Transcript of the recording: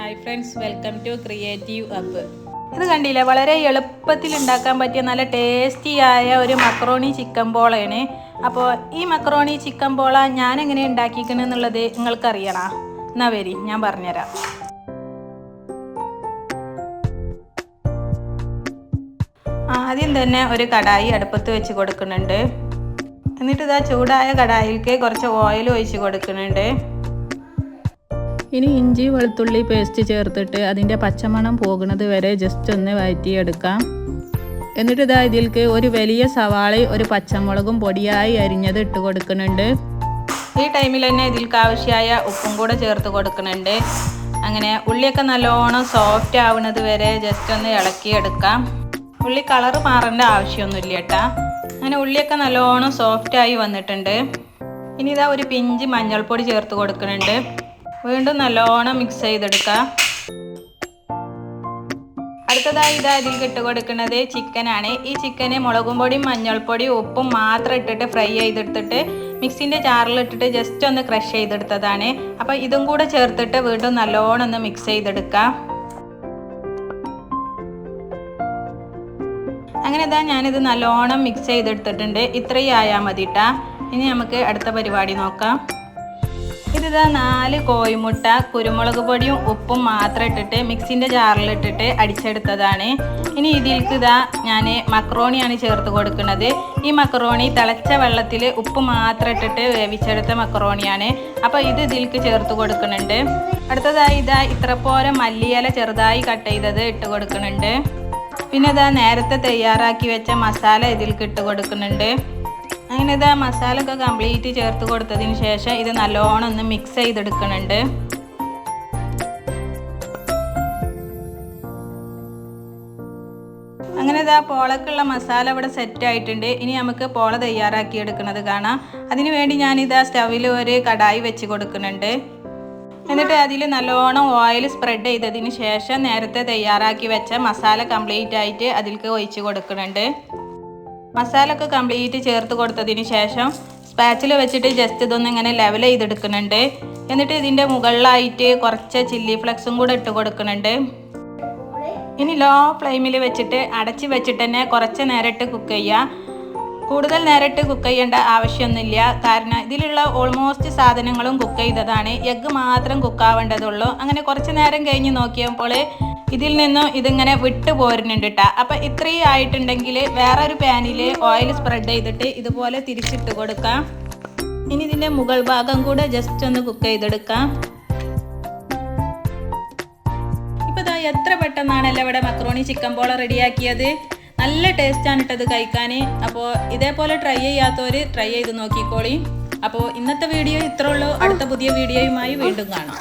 Hi friends, welcome to creative hub. ഇത് കണ്ടില്ലേ, വളരെ എളുപ്പത്തിൽ ഉണ്ടാക്കാൻ പറ്റിയ നല്ല ടേസ്റ്റിയായ ഒരു മക്രോണി ചിക്കൻ ബോളയാണ്. അപ്പോൾ ഈ മക്രോണി ചിക്കൻ ബോള ഞാൻ എങ്ങനെ ഉണ്ടാക്കിക്കണെന്നുള്ളത് നിങ്ങൾക്കറിയണോ? എന്നാ വരി, ഞാൻ പറഞ്ഞുതരാം. ആദ്യം തന്നെ ഒരു കടായി അടുപ്പത്ത് വെച്ച് കൊടുക്കുന്നുണ്ട്. എന്നിട്ട് ഇതാ ചൂടായ കടായിലേക്ക് കുറച്ച് ഓയിൽ ഒഴിച്ച് കൊടുക്കുന്നുണ്ട്. ഇനി ഇഞ്ചി വെളുത്തുള്ളി പേസ്റ്റ് ചേർത്തിട്ട് അതിൻ്റെ പച്ചമണം പോകുന്നത് വരെ ജസ്റ്റ് ഒന്ന് വഴറ്റിയെടുക്കാം. എന്നിട്ട് ഇതാ ഇതിലേക്ക് ഒരു വലിയ സവാളയും ഒരു പച്ചമുളകും പൊടിയായി അരിഞ്ഞത് ഇട്ട് കൊടുക്കുന്നുണ്ട്. ഈ ടൈമിൽ തന്നെ ഇതിലേക്ക് ആവശ്യമായ ഉപ്പും കൂടെ ചേർത്ത് കൊടുക്കുന്നുണ്ട്. അങ്ങനെ ഉള്ളിയൊക്കെ നല്ലോണം സോഫ്റ്റ് ആവുന്നത് വരെ ജസ്റ്റ് ഒന്ന് ഇളക്കിയെടുക്കാം. ഉള്ളി കളറ് മാറേണ്ട ആവശ്യമൊന്നുമില്ല കേട്ടാ. അങ്ങനെ ഉള്ളിയൊക്കെ നല്ലോണം സോഫ്റ്റായി വന്നിട്ടുണ്ട്. ഇനി ഇതാ ഒരു പിഞ്ച് മഞ്ഞൾപ്പൊടി ചേർത്ത് കൊടുക്കുന്നുണ്ട്. വീണ്ടും നല്ലോണം മിക്സ് ചെയ്തെടുക്കാം. അടുത്തതായി ഇതാ ഇതിൽ ഇട്ട് കൊടുക്കുന്നത് ചിക്കനാണ്. ഈ ചിക്കന് മുളകും പൊടിയും മഞ്ഞൾപ്പൊടിയും ഉപ്പും മാത്രം ഇട്ടിട്ട് ഫ്രൈ ചെയ്തെടുത്തിട്ട് മിക്സിൻ്റെ ജാറിലിട്ടിട്ട് ജസ്റ്റ് ഒന്ന് ക്രഷ് ചെയ്തെടുത്തതാണ്. അപ്പോൾ ഇതും കൂടെ ചേർത്തിട്ട് വീണ്ടും നല്ലോണം ഒന്ന് മിക്സ് ചെയ്തെടുക്കാം. അങ്ങനെ ഇതാ ഞാനിത് നല്ലോണം മിക്സ് ചെയ്തെടുത്തിട്ടുണ്ട്. ഇത്രയും ആയാൽ മതി കേട്ടാ. ഇനി നമുക്ക് അടുത്ത പരിപാടി നോക്കാം. ഇതിതാ 4 കോഴിമുട്ട കുരുമുളക് പൊടിയും ഉപ്പും മാത്രം ഇട്ടിട്ട് മിക്സിൻ്റെ ജാറിലിട്ടിട്ട് അടിച്ചെടുത്തതാണ്. ഇനി ഇതിലേക്ക് ഇതാ ഞാൻ മക്രോണിയാണ് ചേർത്ത് കൊടുക്കുന്നത്. ഈ മക്രോണി തിളച്ച വെള്ളത്തിൽ ഉപ്പ് മാത്രം ഇട്ടിട്ട് വേവിച്ചെടുത്ത മക്രോണിയാണ്. അപ്പോൾ ഇത് ഇതിലേക്ക് ചേർത്ത് കൊടുക്കുന്നുണ്ട്. അടുത്തതായി ഇതാ ഇത്രപോലെ മല്ലിയില ചെറുതായി കട്ട് ചെയ്തത് ഇട്ട് കൊടുക്കുന്നുണ്ട്. പിന്നെ ഇതാ നേരത്തെ തയ്യാറാക്കി വെച്ച മസാല ഇതിലേക്ക് ഇട്ട് കൊടുക്കുന്നുണ്ട്. അങ്ങനെ ഇതാ മസാല ഒക്കെ കംപ്ലീറ്റ് ചേർത്ത് കൊടുത്തതിന് ശേഷം ഇത് നല്ലോണം ഒന്ന് മിക്സ് ചെയ്തെടുക്കുന്നുണ്ട്. അങ്ങനെ ഇതാ പോളക്കുള്ള മസാല ഇവിടെ സെറ്റ് ആയിട്ടുണ്ട്. ഇനി നമുക്ക് പോള തയ്യാറാക്കി എടുക്കുന്നത് കാണാം. അതിനു വേണ്ടി ഞാനിതാ സ്റ്റവിൽ ഒരു കടായി വെച്ച് കൊടുക്കുന്നുണ്ട്. എന്നിട്ട് അതിൽ നല്ലോണം ഓയിൽ സ്പ്രെഡ് ചെയ്തതിന് ശേഷം നേരത്തെ തയ്യാറാക്കി വെച്ച മസാല കംപ്ലീറ്റ് ആയിട്ട് അതിലേക്ക് ഒഴിച്ച് കൊടുക്കുന്നുണ്ട്. മസാല ഒക്കെ കംപ്ലീറ്റ് ചേർത്ത് കൊടുത്തതിന് ശേഷം സ്പാച്ചിൽ വെച്ചിട്ട് ജസ്റ്റ് ഇതൊന്ന് ഇങ്ങനെ ലെവൽ ചെയ്തെടുക്കുന്നുണ്ട്. എന്നിട്ട് ഇതിൻ്റെ മുകളിലായിട്ട് കുറച്ച് ചില്ലി ഫ്ലെക്സും കൂടെ ഇട്ട് കൊടുക്കുന്നുണ്ട്. ഇനി ലോ ഫ്ലെയിമിൽ വെച്ചിട്ട് അടച്ച് വെച്ചിട്ട് തന്നെ കുറച്ച് നേരിട്ട് കുക്ക് ചെയ്യുക. കൂടുതൽ നേരിട്ട് കുക്ക് ചെയ്യേണ്ട ആവശ്യമൊന്നുമില്ല. കാരണം ഇതിലുള്ള ഓൾമോസ്റ്റ് സാധനങ്ങളും കുക്ക് ചെയ്തതാണ്. എഗ്ഗ് മാത്രം കുക്കാവേണ്ടതുള്ളൂ. അങ്ങനെ കുറച്ച് നേരം കഴിഞ്ഞ് നോക്കിയപ്പോൾ ഇതിൽ നിന്നും ഇതിങ്ങനെ വിട്ട് പോരുന്നുണ്ട് കേട്ടോ. അപ്പം ഇത്രയും ആയിട്ടുണ്ടെങ്കിൽ വേറൊരു പാനിൽ ഓയിൽ സ്പ്രെഡ് ചെയ്തിട്ട് ഇതുപോലെ തിരിച്ചിട്ട് കൊടുക്കാം. ഇനി ഇതിൻ്റെ മുകൾ ഭാഗം കൂടെ ജസ്റ്റ് ഒന്ന് കുക്ക് ചെയ്തെടുക്കാം. ഇപ്പം ഇതാ എത്ര പെട്ടെന്നാണല്ലോ ഇവിടെ മക്രോണി ചിക്കൻ ബോള റെഡിയാക്കിയത്. നല്ല ടേസ്റ്റാണ് ഇട്ടത് കഴിക്കാൻ. അപ്പോൾ ഇതേപോലെ ട്രൈ ചെയ്യാത്തവർ ട്രൈ ചെയ്ത് നോക്കിക്കോളി. അപ്പോൾ ഇന്നത്തെ വീഡിയോ ഇത്രേ ഉള്ളൂ. അടുത്ത പുതിയ വീഡിയോയുമായി വീണ്ടും കാണാം.